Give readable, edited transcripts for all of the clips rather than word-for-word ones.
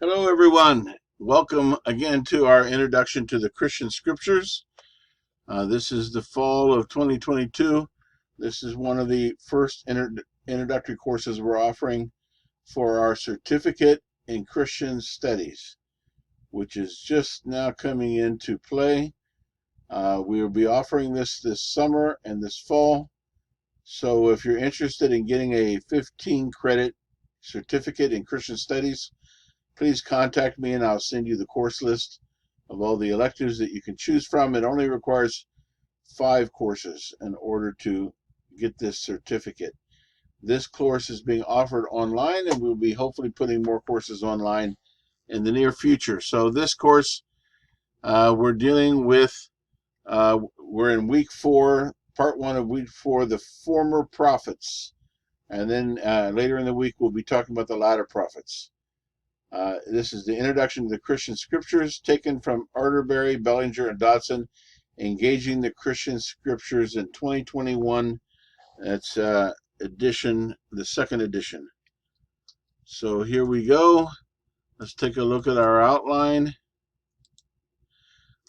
Hello, everyone. Welcome again to our introduction to the Christian Scriptures. This is the fall of 2022. This is one of the first introductory courses we're offering for our certificate in Christian Studies, which is just now coming into play. We will be offering this summer and this fall. So if you're interested in getting a 15 credit certificate in Christian Studies, please contact me and I'll send you the course list of all the electives that you can choose from. It only requires 5 courses in order to get this certificate. This course is being offered online, and we'll be hopefully putting more courses online in the near future. So this course, we're dealing with, we're in week 4, part 1 of week 4, the former prophets. And then later in the week, we'll be talking about the latter prophets. This is the introduction to the Christian Scriptures, taken from Arterbury, Bellinger, and Dodson, Engaging the Christian Scriptures in 2021. That's edition, the second edition. So here we go. Let's take a look at our outline.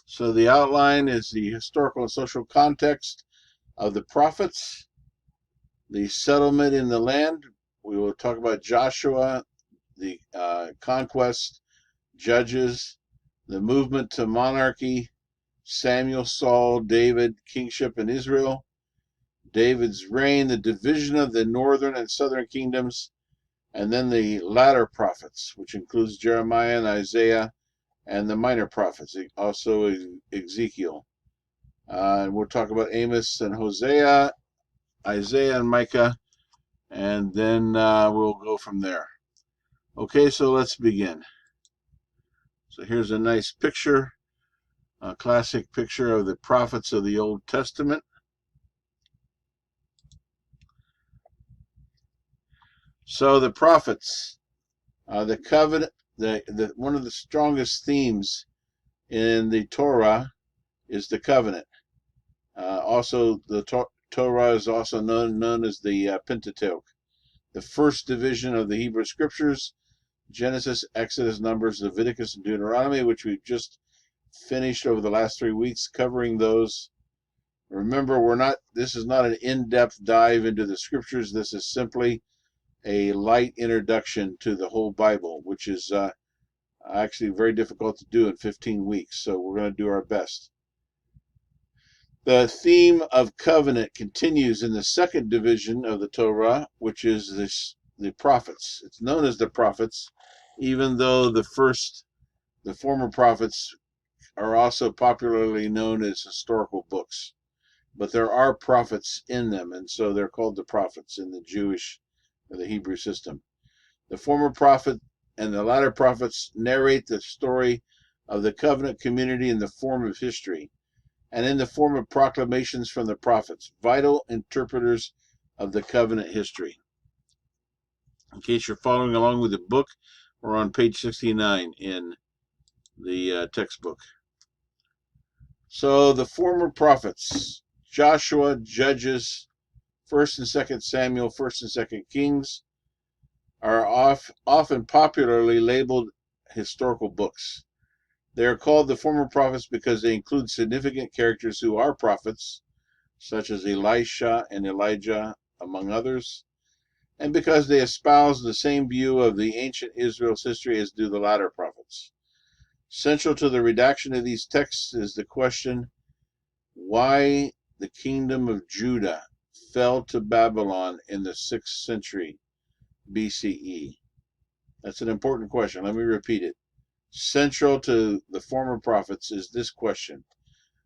So the outline is the historical and social context of the prophets, the settlement in the land. We will talk about Joshua, the conquest, Judges, the movement to monarchy, Samuel, Saul, David, kingship in Israel, David's reign, the division of the northern and southern kingdoms, and then the latter prophets, which includes Jeremiah and Isaiah, and the minor prophets, also Ezekiel. And we'll talk about Amos and Hosea, Isaiah and Micah, and then we'll go from there. Okay, so let's begin. So here's a nice picture, a classic picture of the prophets of the Old Testament. So the prophets, the covenant, one of the strongest themes in the Torah is the covenant. Also, the Torah is also known as the Pentateuch, the first division of the Hebrew Scriptures: Genesis, Exodus, Numbers, Leviticus, and Deuteronomy, which we've just finished over the last 3 weeks covering those. Remember, this is not an in-depth dive into the Scriptures. This is simply a light introduction to the whole Bible, which is actually very difficult to do in 15 weeks, so we're going to do our best. The theme of covenant continues in the second division of the Torah, which is the prophets. It's known as the prophets, even though the former prophets are also popularly known as historical books. But there are prophets in them, and so they're called the prophets in the Jewish or the Hebrew system. The former prophet and the latter prophets narrate the story of the covenant community in the form of history and in the form of proclamations from the prophets, vital interpreters of the covenant history. In case you're following along with the book, we're on page 69 in the textbook. So the former prophets: Joshua, Judges, 1st and 2nd Samuel, 1st and 2nd Kings, are often popularly labeled historical books. They are called the former prophets because they include significant characters who are prophets, such as Elisha and Elijah, among others, and because they espouse the same view of the ancient Israel's history as do the latter prophets. Central to the redaction of these texts is the question why the kingdom of Judah fell to Babylon in the 6th century BCE. That's an important question. Let me repeat it. Central to the former prophets is this question: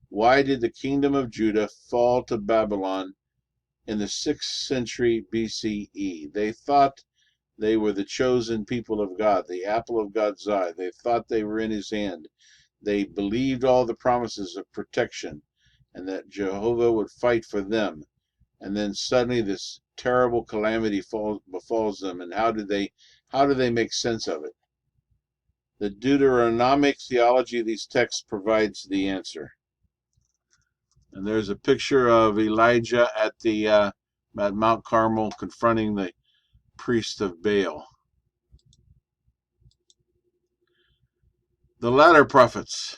why did the kingdom of Judah fall to Babylon in the 6th century BCE? They thought they were the chosen people of God, the apple of God's eye. They thought they were in his hand. They believed all the promises of protection and that Jehovah would fight for them. And then suddenly this terrible calamity befalls them. And how do they make sense of it? The Deuteronomic theology of these texts provides the answer. And there's a picture of Elijah at Mount Carmel confronting the priest of Baal. The latter prophets.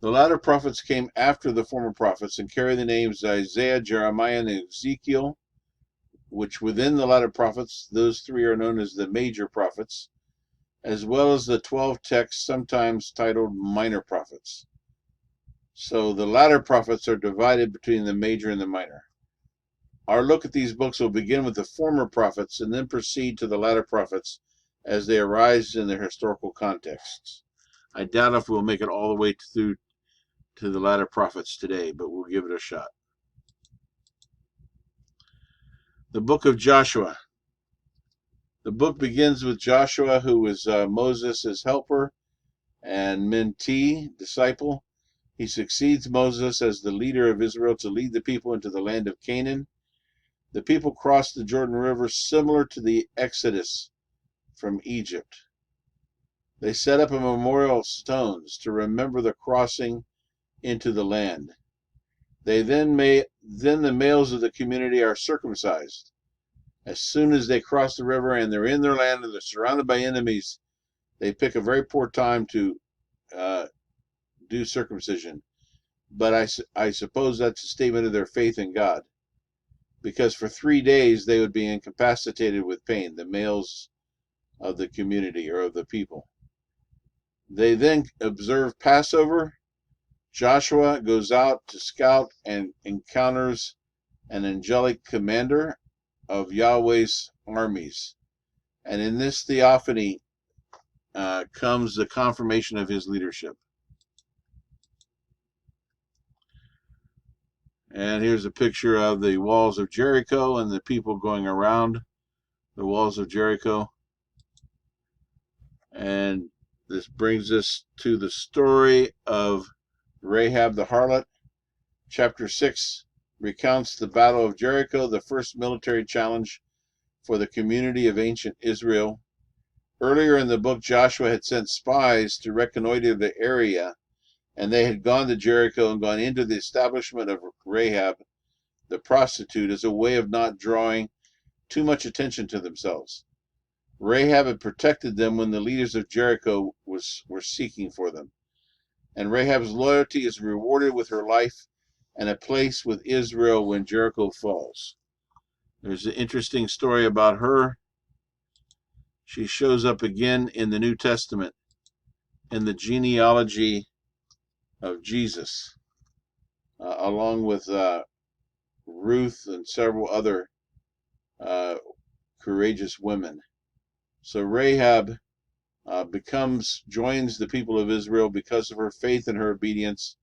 The latter prophets came after the former prophets and carry the names Isaiah, Jeremiah, and Ezekiel, which within the latter prophets, those three are known as the major prophets, as well as the 12 texts sometimes titled minor prophets. So the latter prophets are divided between the major and the minor. Our look at these books will begin with the former prophets and then proceed to the latter prophets as they arise in their historical contexts. I doubt if we'll make it all the way through to the latter prophets today, but we'll give it a shot. The book of Joshua. The book begins with Joshua, who was Moses' helper and mentee, disciple. He succeeds Moses as the leader of Israel to lead the people into the land of Canaan. The people crossed the Jordan River similar to the Exodus from Egypt. They set up a memorial stones to remember the crossing into the land. Then the males of the community are circumcised. As soon as they cross the river and they're in their land and they're surrounded by enemies, they pick a very poor time to do circumcision. But I suppose that's a statement of their faith in God, because for 3 days they would be incapacitated with pain, the males of the community or of the people. They then observe Passover. Joshua goes out to scout and encounters an angelic commander of Yahweh's armies. And in this theophany comes the confirmation of his leadership. And here's a picture of the walls of Jericho and the people going around the walls of Jericho. And this brings us to the story of Rahab the harlot. Chapter 6 recounts the Battle of Jericho, the first military challenge for the community of ancient Israel. Earlier in the book, Joshua had sent spies to reconnoiter the area, and they had gone to Jericho and gone into the establishment of Rahab the prostitute as a way of not drawing too much attention to themselves. Rahab had protected them when the leaders of Jericho were seeking for them. And Rahab's loyalty is rewarded with her life and a place with Israel when Jericho falls. There's an interesting story about her. She shows up again in the New Testament in the genealogy of Jesus, along with Ruth and several other courageous women. So Rahab joins the people of Israel because of her faith and her obedience,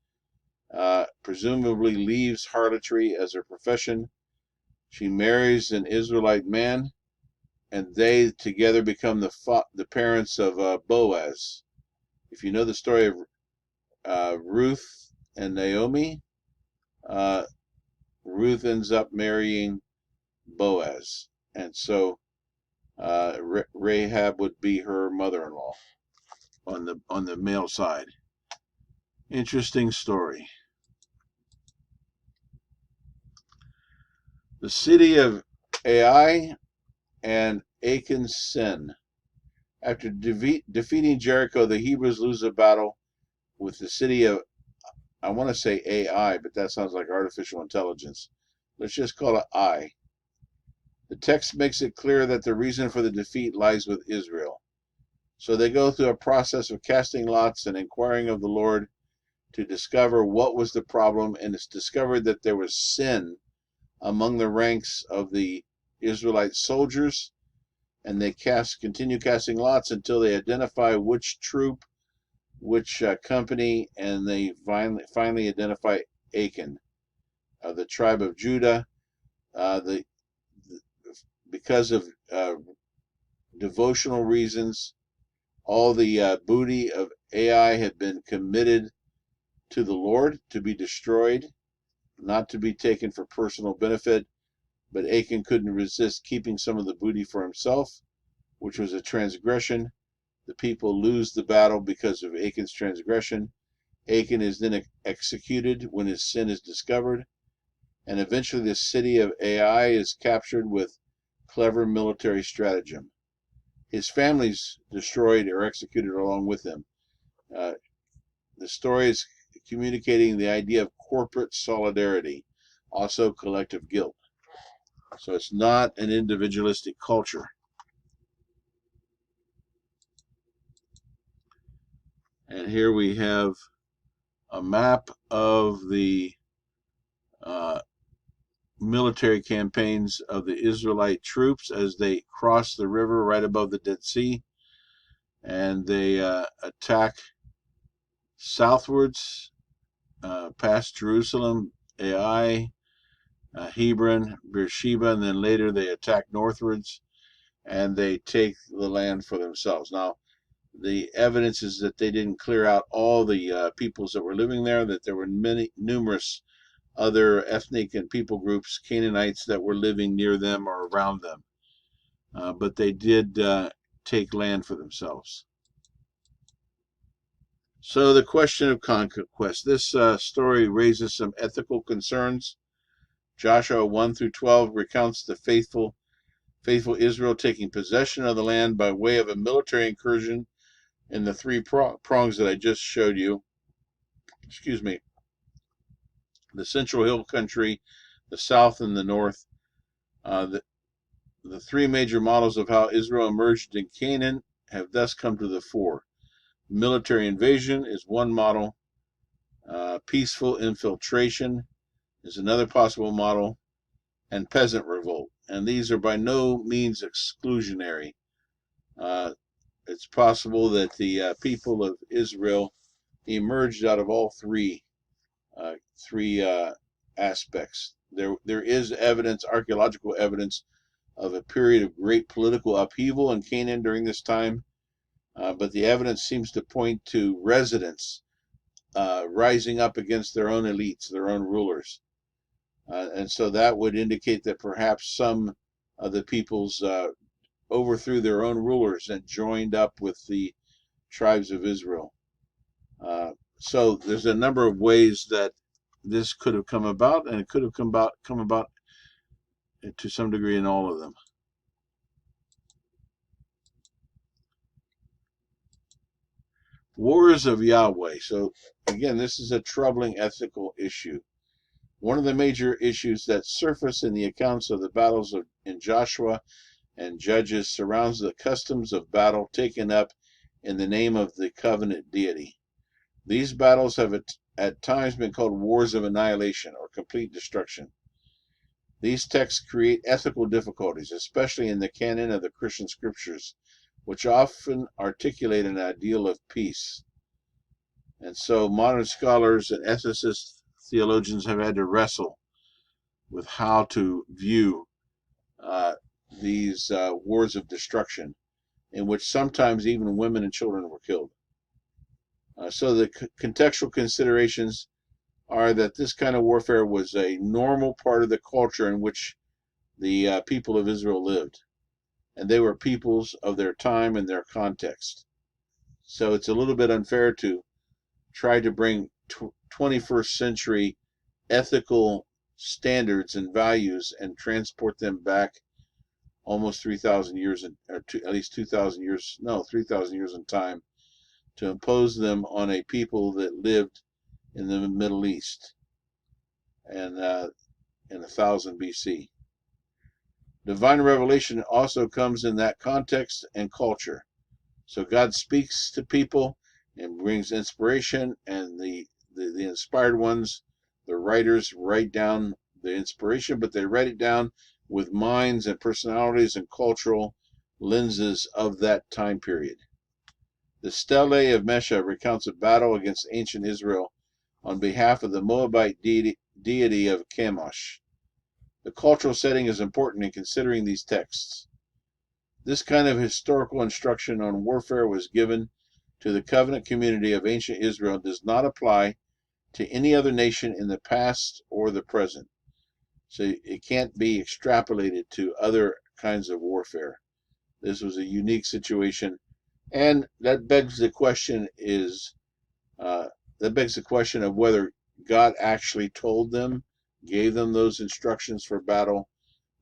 presumably leaves harlotry as her profession. She marries an Israelite man, and they together become the parents of Boaz. If you know the story of Ruth and Naomi, Ruth ends up marrying Boaz, and so Rahab would be her mother-in-law on the male side. Interesting story. The city of Ai and AIiken's sin. After defeating Jericho, the Hebrews lose a battle with the city of, I want to say AI, but that sounds like artificial intelligence. Let's just call it I. The text makes it clear that the reason for the defeat lies with Israel. So they go through a process of casting lots and inquiring of the Lord to discover what was the problem, and it's discovered that there was sin among the ranks of the Israelite soldiers, and they continue casting lots until they identify which troop, which company, and they finally identify AIiken, the tribe of Judah. Because of devotional reasons, all the booty of Ai had been committed to the Lord to be destroyed, not to be taken for personal benefit. But AIiken couldn't resist keeping some of the booty for himself, which was a transgression. The people lose the battle because of AIiken's transgression. AIiken is then executed when his sin is discovered, and eventually the city of Ai is captured with clever military stratagem. his family's destroyed or executed along with him. The story is communicating the idea of corporate solidarity, also collective guilt. So it's not an individualistic culture. And here we have a map of the military campaigns of the Israelite troops as they cross the river right above the Dead Sea, and they attack southwards past Jerusalem, Ai, Hebron, Beersheba, and then later they attack northwards and they take the land for themselves. Now, the evidence is that they didn't clear out all the peoples that were living there, that there were numerous other ethnic and people groups, Canaanites, that were living near them or around them. But they did take land for themselves. So the question of conquest. This story raises some ethical concerns. Joshua 1 through 12 recounts the faithful Israel taking possession of the land by way of a military incursion in the three prongs that I just showed you. Excuse me. The central hill country, the south and the north. The three major models of how Israel emerged in Canaan have thus come to the fore. Military invasion is one model. Peaceful infiltration is another possible model. And peasant revolt. And these are by no means exclusionary. It's possible that the people of Israel emerged out of all three aspects. There is evidence, archaeological evidence, of a period of great political upheaval in Canaan during this time, but the evidence seems to point to residents rising up against their own elites, their own rulers. And so that would indicate that perhaps some of the peoples overthrew their own rulers and joined up with the tribes of Israel. So there's a number of ways that this could have come about, and it could have come about to some degree in all of them. Wars of Yahweh. So again, this is a troubling ethical issue. One of the major issues that surface in the accounts of the battles in Joshua and Judges surrounds the customs of battle taken up in the name of the covenant deity. These battles have at times been called wars of annihilation or complete destruction. These texts create ethical difficulties, especially in the canon of the Christian scriptures, which often articulate an ideal of peace. And so modern scholars and ethicist theologians have had to wrestle with how to view these wars of destruction, in which sometimes even women and children were killed. So the contextual considerations are that this kind of warfare was a normal part of the culture in which the people of Israel lived, and they were peoples of their time and their context. So it's a little bit unfair to try to bring 21st century ethical standards and values and transport them back almost 3,000 years, or at least 2,000 years, no, 3,000 years in time, to impose them on a people that lived in the Middle East and in 1000 BC. Divine revelation also comes in that context and culture. So God speaks to people and brings inspiration, and the inspired ones, the writers, write down the inspiration, but they write it down with minds and personalities and cultural lenses of that time period. The Stele of Mesha recounts a battle against ancient Israel on behalf of the Moabite deity of Chemosh. The cultural setting is important in considering these texts. This kind of historical instruction on warfare was given to the covenant community of ancient Israel and does not apply to any other nation in the past or the present. So it can't be extrapolated to other kinds of warfare. This was a unique situation, and that begs the question of whether God actually told them, gave them those instructions for battle,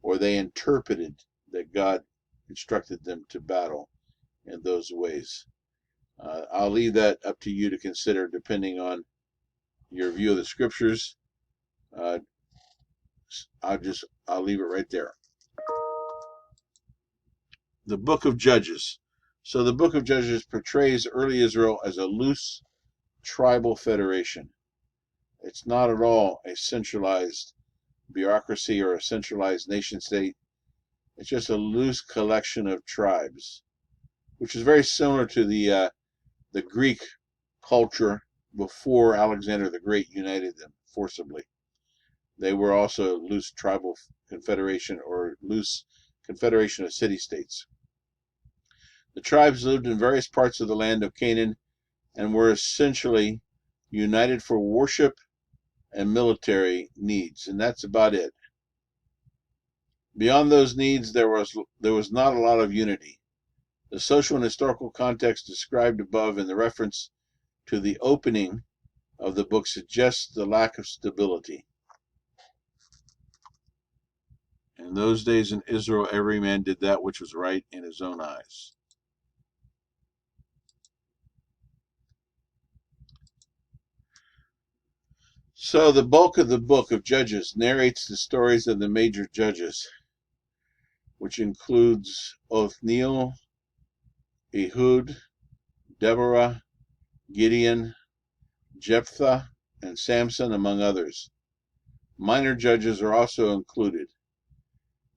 or they interpreted that God instructed them to battle. in those ways. I'll leave that up to you to consider depending on your view of the scriptures. I'll leave it right there. The book of Judges. So the book of Judges portrays early Israel as a loose tribal federation. It's not at all a centralized bureaucracy or a centralized nation state. It's just a loose collection of tribes, which is very similar to the Greek culture before Alexander the Great united them forcibly. They were also a loose tribal confederation or loose confederation of city-states. The tribes lived in various parts of the land of Canaan and were essentially united for worship and military needs, and that's about it. Beyond those needs, there was not a lot of unity. The social and historical context described above in the reference to the opening of the book suggests the lack of stability. In those days in Israel, every man did that which was right in his own eyes. So the bulk of the book of Judges narrates the stories of the major judges, which includes Othniel, Ehud, Deborah, Gideon, Jephthah, and Samson, among others. Minor judges are also included.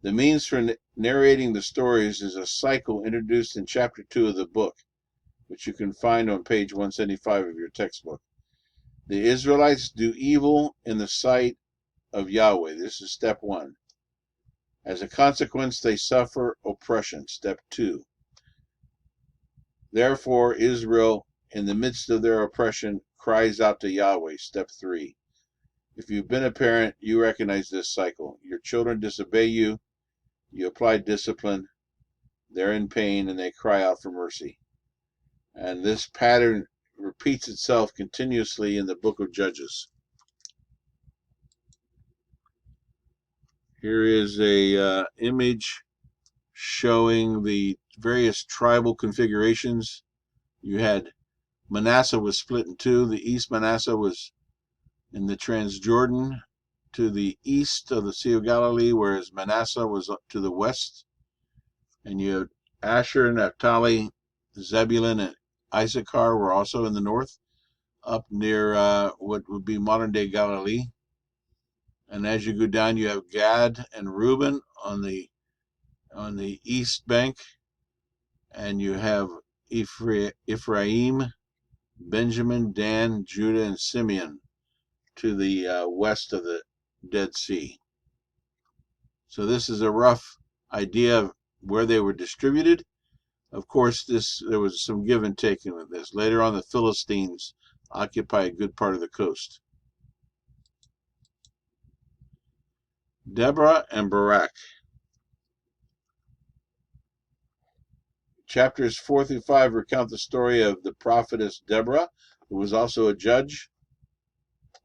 The means for narrating the stories is a cycle introduced in chapter 2 of the book, which you can find on page 175 of your textbook. The Israelites do evil in the sight of Yahweh. This is step 1. As a consequence, they suffer oppression. Step 2. Therefore, Israel, in the midst of their oppression, cries out to Yahweh. Step 3. If you've been a parent, you recognize this cycle. Your children disobey you. You apply discipline. They're in pain, and they cry out for mercy. And this pattern repeats itself continuously in the book of Judges. Here is a image showing the various tribal configurations. You had Manasseh was split in two. The East Manasseh was in the Transjordan to the east of the Sea of Galilee, whereas Manasseh was up to the west. And you had Asher, Naphtali, Zebulun, and Issachar were also in the north, up near what would be modern-day Galilee. And as you go down, you have Gad and Reuben on the east bank, and you have Ephraim, Benjamin, Dan, Judah, and Simeon to the west of the Dead Sea. So this is a rough idea of where they were distributed. Of course, there was some give and take with this. Later on, the Philistines occupy a good part of the coast. Deborah and Barak. Chapters 4 through 5 recount the story of the prophetess Deborah, who was also a judge,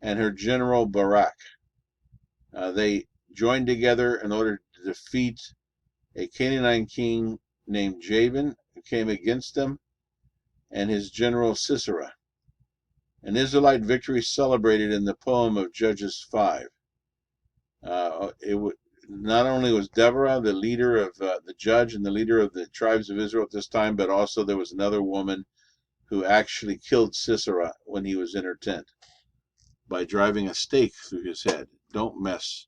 and her general Barak. They joined together in order to defeat a Canaanite king named Jabin, who came against them, and his general Sisera. An Israelite victory celebrated in the poem of Judges 5. Not only was Deborah the leader of the judge and the leader of the tribes of Israel at this time, but also there was another woman who actually killed Sisera when he was in her tent by driving a stake through his head. Don't mess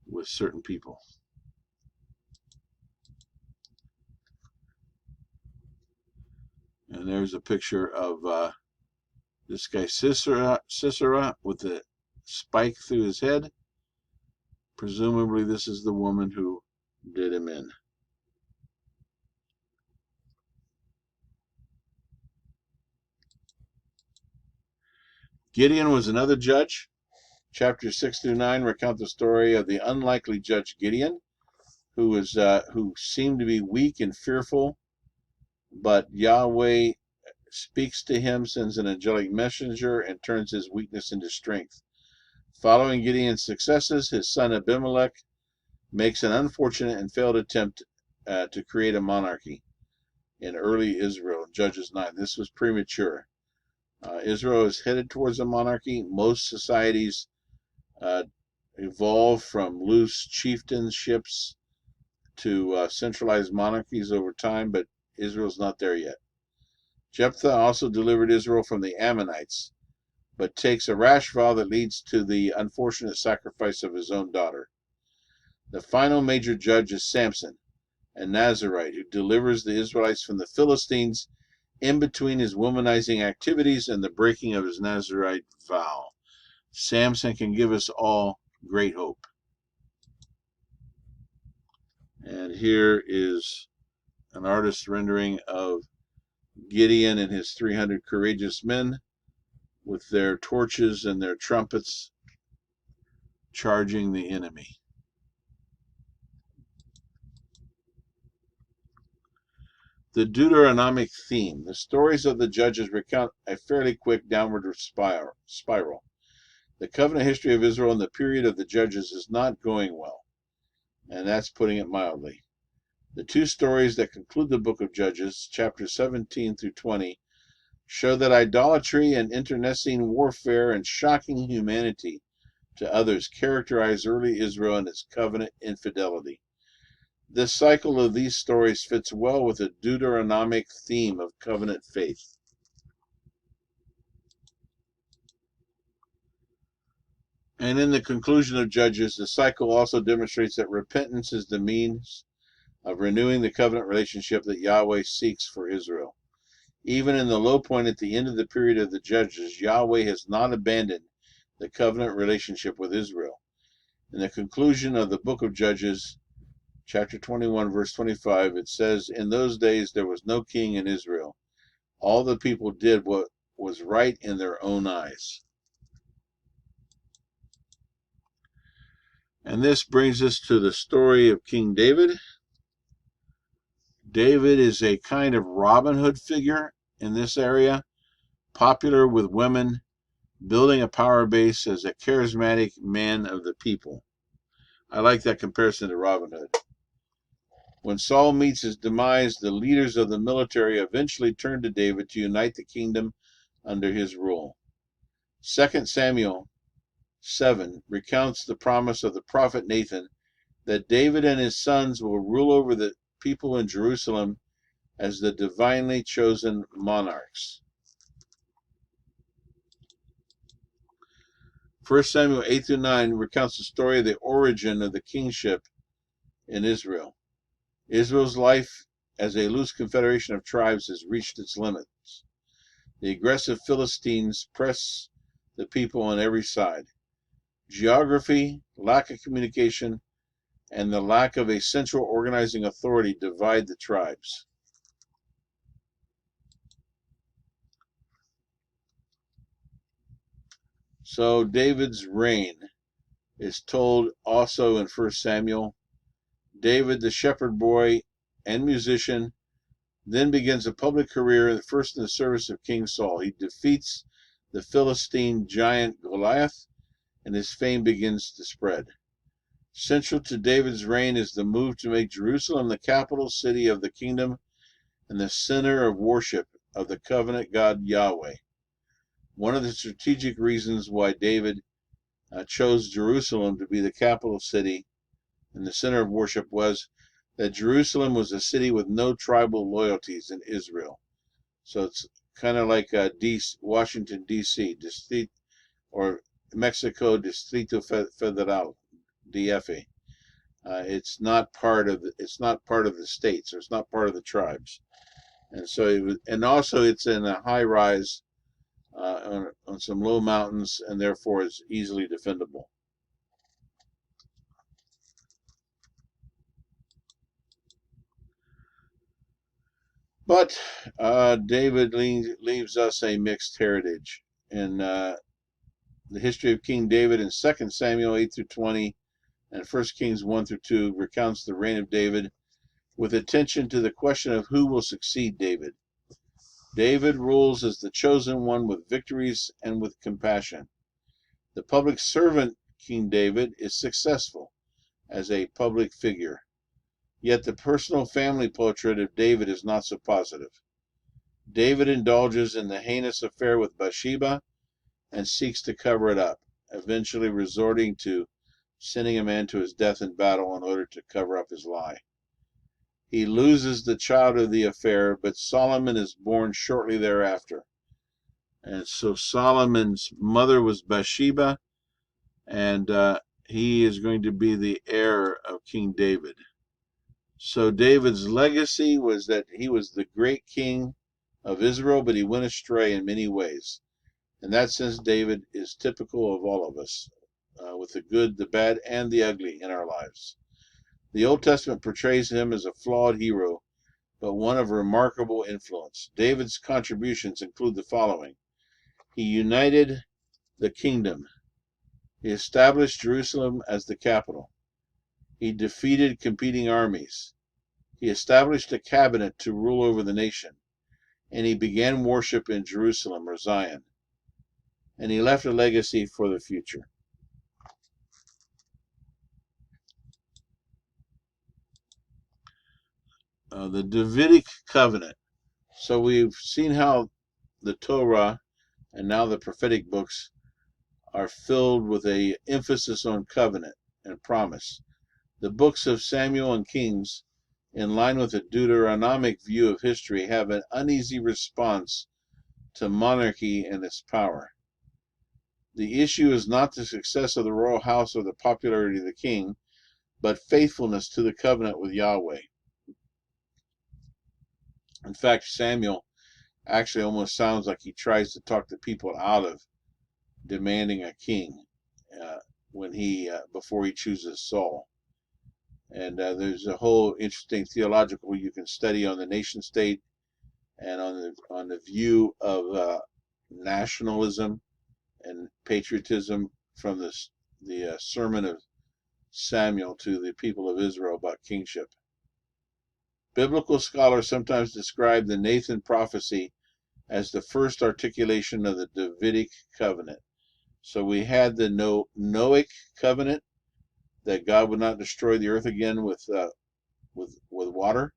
with certain people. And there's a picture of this guy Sisera with the spike through his head. Presumably this is the woman who did him in. Gideon was another judge. Chapters 6 through 9 recount the story of the unlikely judge Gideon, who seemed to be weak and fearful, but Yahweh speaks to him, sends an angelic messenger, and turns his weakness into strength. Following Gideon's successes, his son Abimelech makes an unfortunate and failed attempt to create a monarchy. in early Israel, Judges 9. This was premature. Israel is headed towards a monarchy. Most societies evolve from loose chieftainships to centralized monarchies over time, but Israel's not there yet. Jephthah also delivered Israel from the Ammonites, but takes a rash vow that leads to the unfortunate sacrifice of his own daughter. The final major judge is Samson, a Nazarite who delivers the Israelites from the Philistines in between his womanizing activities and the breaking of his Nazarite vow. Samson can give us all great hope. And here is an artist's rendering of Gideon and his 300 courageous men with their torches and their trumpets charging the enemy. The Deuteronomic theme. The stories of the judges recount a fairly quick downward spiral. The covenant history of Israel in the period of the judges is not going well, and that's putting it mildly. The two stories that conclude the book of Judges, chapters 17 through 20, show that idolatry and internecine warfare and shocking humanity to others characterize early Israel and its covenant infidelity. This cycle of these stories fits well with the Deuteronomic theme of covenant faith. And in the conclusion of Judges, the cycle also demonstrates that repentance is the means of renewing the covenant relationship that Yahweh seeks for Israel. Even in the low point at the end of the period of the Judges, Yahweh has not abandoned the covenant relationship with Israel. In the conclusion of the book of Judges, chapter 21, verse 25, it says, "In those days there was no king in Israel. All the people did what was right in their own eyes." And this brings us to the story of King David. David is a kind of Robin Hood figure in this area, popular with women, building a power base as a charismatic man of the people. I like that comparison to Robin Hood. When Saul meets his demise, the leaders of the military eventually turn to David to unite the kingdom under his rule. 2 Samuel 7 recounts the promise of the prophet Nathan that David and his sons will rule over the people in Jerusalem as the divinely chosen monarchs. 1 Samuel 8 through 9 recounts the story of the origin of the kingship in Israel. Israel's life as a loose confederation of tribes has reached its limits. The aggressive Philistines press the people on every side. Geography, lack of communication, and the lack of a central organizing authority divide the tribes. So David's reign is told also in 1 Samuel. David, the shepherd boy and musician, then begins a public career, first in the service of King Saul. He defeats the Philistine giant Goliath, and his fame begins to spread. Central to David's reign is the move to make Jerusalem the capital city of the kingdom and the center of worship of the covenant God Yahweh. One of the strategic reasons why David chose Jerusalem to be the capital city and the center of worship was that Jerusalem was a city with no tribal loyalties in Israel. So it's kind of like Washington, D.C., or Mexico, Distrito Federal, DF. It's not part of the states, or it's not part of the tribes, and so also it's in a high rise on some low mountains, and therefore is easily defendable. But David leaves us a mixed heritage. In the history of King David in 2 Samuel 8 through 20 and 1 Kings 1 through 2 recounts the reign of David with attention to the question of who will succeed David. David rules as the chosen one with victories and with compassion. The public servant, King David, is successful as a public figure. Yet the personal family portrait of David is not so positive. David indulges in the heinous affair with Bathsheba and seeks to cover it up, eventually resorting to sending a man to his death in battle in order to cover up his lie. He loses the child of the affair, but Solomon is born shortly thereafter. And so Solomon's mother was Bathsheba, and he is going to be the heir of King David. So David's legacy was that he was the great king of Israel, but he went astray in many ways. In that sense, David is typical of all of us, with the good, the bad, and the ugly in our lives. The Old Testament portrays him as a flawed hero, but one of remarkable influence. David's contributions include the following. He united the kingdom. He established Jerusalem as the capital. He defeated competing armies. He established a cabinet to rule over the nation. And he began worship in Jerusalem, or Zion. And he left a legacy for the future. The Davidic covenant. So we've seen how the Torah and now the prophetic books are filled with an emphasis on covenant and promise. The books of Samuel and Kings, in line with the Deuteronomic view of history, have an uneasy response to monarchy and its power. The issue is not the success of the royal house or the popularity of the king, but faithfulness to the covenant with Yahweh. In fact, Samuel actually almost sounds like he tries to talk the people out of demanding a king before he chooses Saul. And there's a whole interesting theological you can study on the nation state and on the view of nationalism and patriotism from the sermon of Samuel to the people of Israel about kingship. Biblical scholars sometimes describe the Nathan prophecy as the first articulation of the Davidic covenant. So we had the Noahic covenant, that God would not destroy the earth again with water.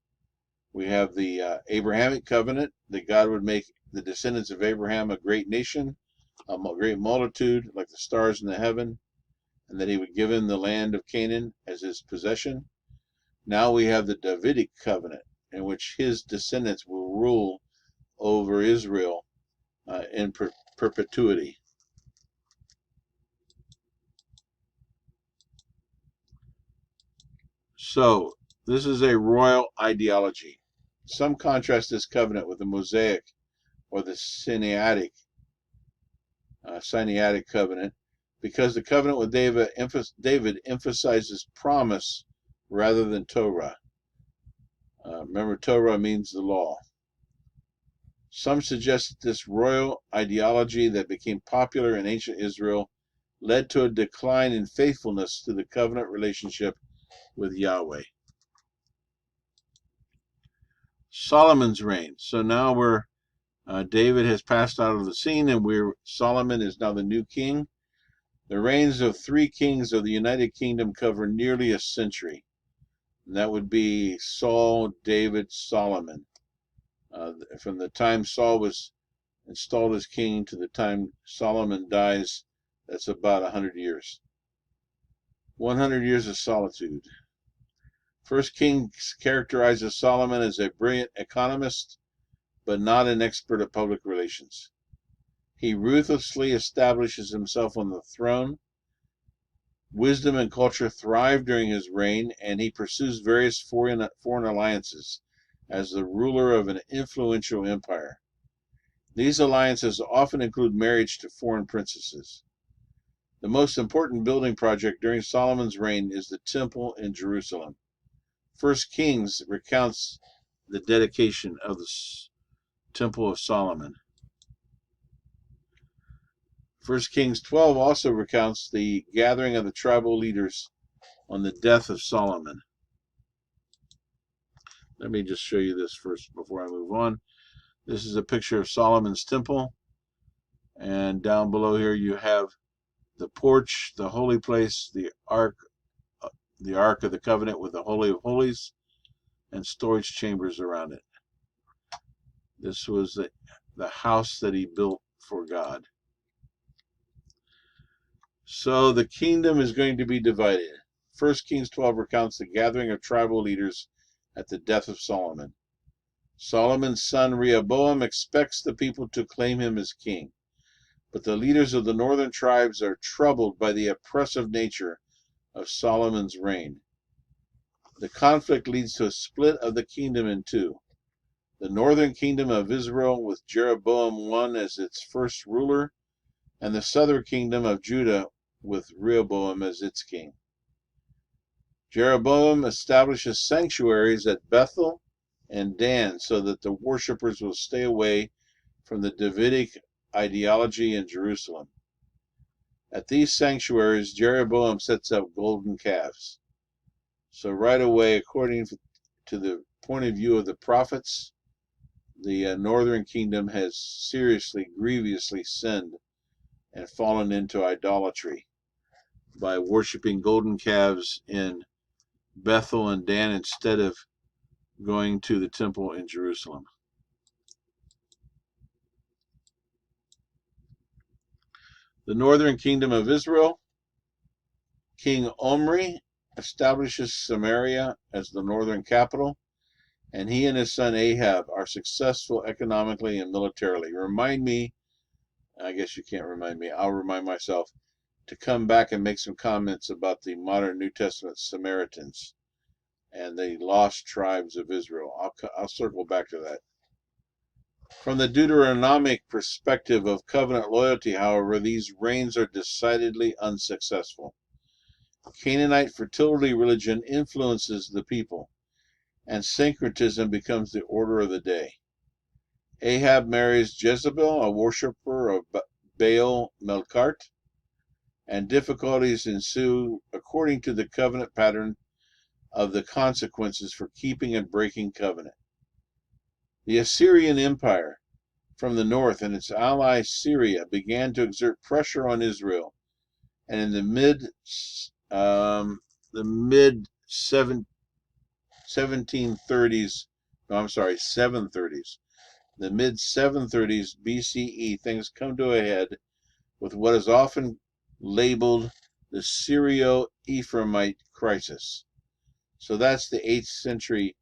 We have the Abrahamic covenant, that God would make the descendants of Abraham a great nation, a great multitude like the stars in the heaven, and that he would give him the land of Canaan as his possession. Now we have the Davidic covenant, in which his descendants will rule over Israel in perpetuity. So, this is a royal ideology. Some contrast this covenant with the Mosaic or the Sinaitic covenant, because the covenant with David emphasizes promise rather than Torah. Remember, Torah means the law. Some suggest that this royal ideology that became popular in ancient Israel led to a decline in faithfulness to the covenant relationship with Yahweh. Solomon's reign. So now David has passed out of the scene, and Solomon is now the new king. The reigns of 3 kings of the United Kingdom cover nearly a century. And that would be Saul, David, Solomon. From the time Saul was installed as king to the time Solomon dies, that's about 100 years. 100 years of solitude. First Kings characterizes Solomon as a brilliant economist, but not an expert at public relations. He ruthlessly establishes himself on the throne. Wisdom and culture thrive during his reign, and he pursues various foreign alliances as the ruler of an influential empire. These alliances often include marriage to foreign princesses. The most important building project during Solomon's reign is the temple in Jerusalem. First Kings recounts the dedication of the Temple of Solomon. 1 Kings 12 also recounts the gathering of the tribal leaders on the death of Solomon. Let me just show you this first before I move on. This is a picture of Solomon's temple, and down below here you have the porch, the holy place, the ark of the covenant with the Holy of Holies, and storage chambers around it. This was the house that he built for God. So the kingdom is going to be divided. 1 Kings 12 recounts the gathering of tribal leaders at the death of Solomon. Solomon's son Rehoboam expects the people to claim him as king, but the leaders of the northern tribes are troubled by the oppressive nature of Solomon's reign. The conflict leads to a split of the kingdom in two. The northern kingdom of Israel with Jeroboam I as its first ruler, and the southern kingdom of Judah with Rehoboam as its king. Jeroboam establishes sanctuaries at Bethel and Dan so that the worshippers will stay away from the Davidic ideology in Jerusalem. At these sanctuaries, Jeroboam sets up golden calves. So right away, according to the point of view of the prophets, the northern kingdom has seriously, grievously sinned and fallen into idolatry by worshiping golden calves in Bethel and Dan instead of going to the temple in Jerusalem. The northern kingdom of Israel, King Omri establishes Samaria as the northern capital, and he and his son Ahab are successful economically and militarily. Remind me, I guess you can't remind me, I'll remind myself, to come back and make some comments about the modern New Testament Samaritans and the lost tribes of Israel. I'll circle back to that. From the Deuteronomic perspective of covenant loyalty, however, these reigns are decidedly unsuccessful. Canaanite fertility religion influences the people, and syncretism becomes the order of the day. Ahab marries Jezebel, a worshiper of Baal Melkart, and difficulties ensue according to the covenant pattern of the consequences for keeping and breaking covenant. The Assyrian Empire from the north and its ally Syria began to exert pressure on Israel, and in the mid 730s, the mid 730s BCE, things come to a head with what is often labeled the Syro-Ephraimite crisis. So that's the 8th century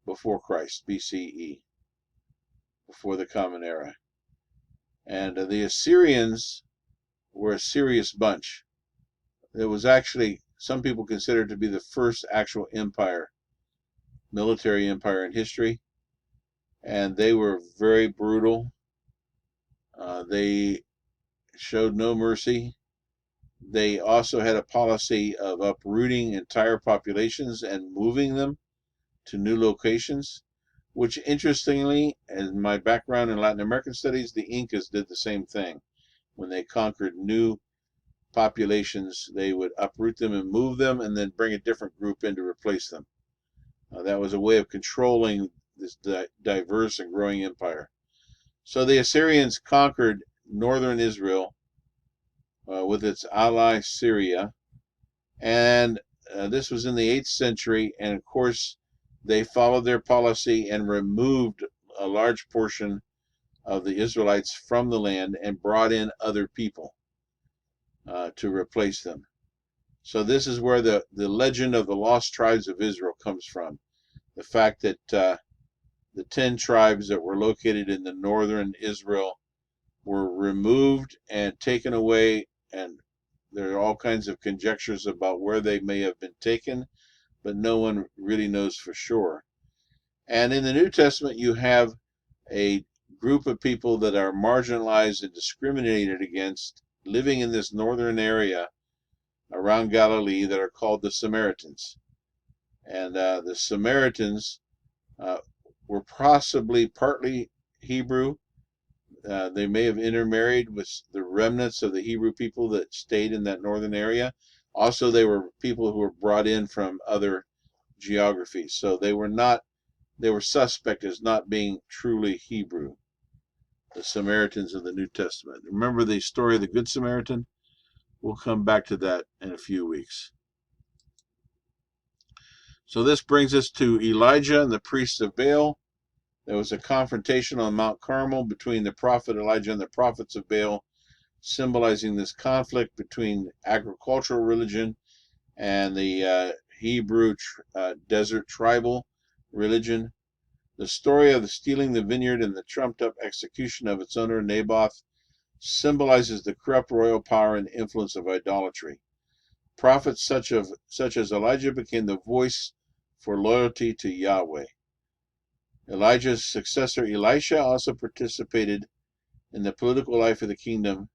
before Christ, BCE, before the Common Era. And the Assyrians were a serious bunch. It was actually, some people consider it to be the first actual empire, military empire in history. And they were very brutal. They showed no mercy. They also had a policy of uprooting entire populations and moving them to new locations, which interestingly, in my background in Latin American studies, the Incas did the same thing. When they conquered new populations, they would uproot them and move them and then bring a different group in to replace them. That was a way of controlling this diverse and growing empire. So the Assyrians conquered northern Israel with its ally Syria, and this was in the 8th century, and of course they followed their policy and removed a large portion of the Israelites from the land and brought in other people to replace them. So this is where the legend of the lost tribes of Israel comes from. The fact that the 10 tribes that were located in the northern Israel were removed and taken away, and there are all kinds of conjectures about where they may have been taken, but no one really knows for sure. And in the New Testament, you have a group of people that are marginalized and discriminated against living in this northern area around Galilee that are called the Samaritans. And the Samaritans were possibly partly Hebrew. They may have intermarried with the remnants of the Hebrew people that stayed in that northern area. Also, they were people who were brought in from other geographies. So they were suspect as not being truly Hebrew, the Samaritans of the New Testament. Remember the story of the Good Samaritan? We'll come back to that in a few weeks. So this brings us to Elijah and the priests of Baal. There was a confrontation on Mount Carmel between the prophet Elijah and the prophets of Baal, symbolizing this conflict between agricultural religion and the Hebrew desert tribal religion. The story of the stealing the vineyard and the trumped-up execution of its owner, Naboth, symbolizes the corrupt royal power and influence of idolatry. Prophets such as Elijah became the voice for loyalty to Yahweh. Elijah's successor Elisha also participated in the political life of the kingdom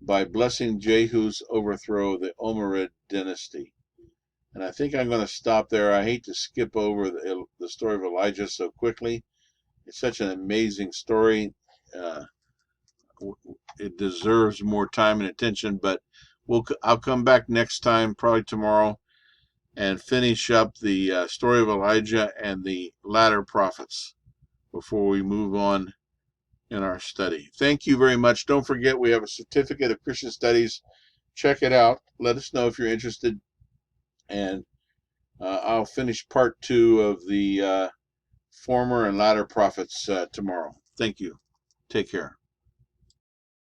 by blessing Jehu's overthrow of the Omerid dynasty. And I think I'm going to stop there. I hate to skip over the story of Elijah so quickly. It's such an amazing story. It deserves more time and attention, but I'll come back next time, probably tomorrow, and finish up the story of Elijah and the latter prophets before we move on in our study. Thank you very much. Don't forget, we have a certificate of Christian Studies. Check it out. Let us know if you're interested, and I'll finish part 2 of the former and latter prophets tomorrow. Thank you. Take care.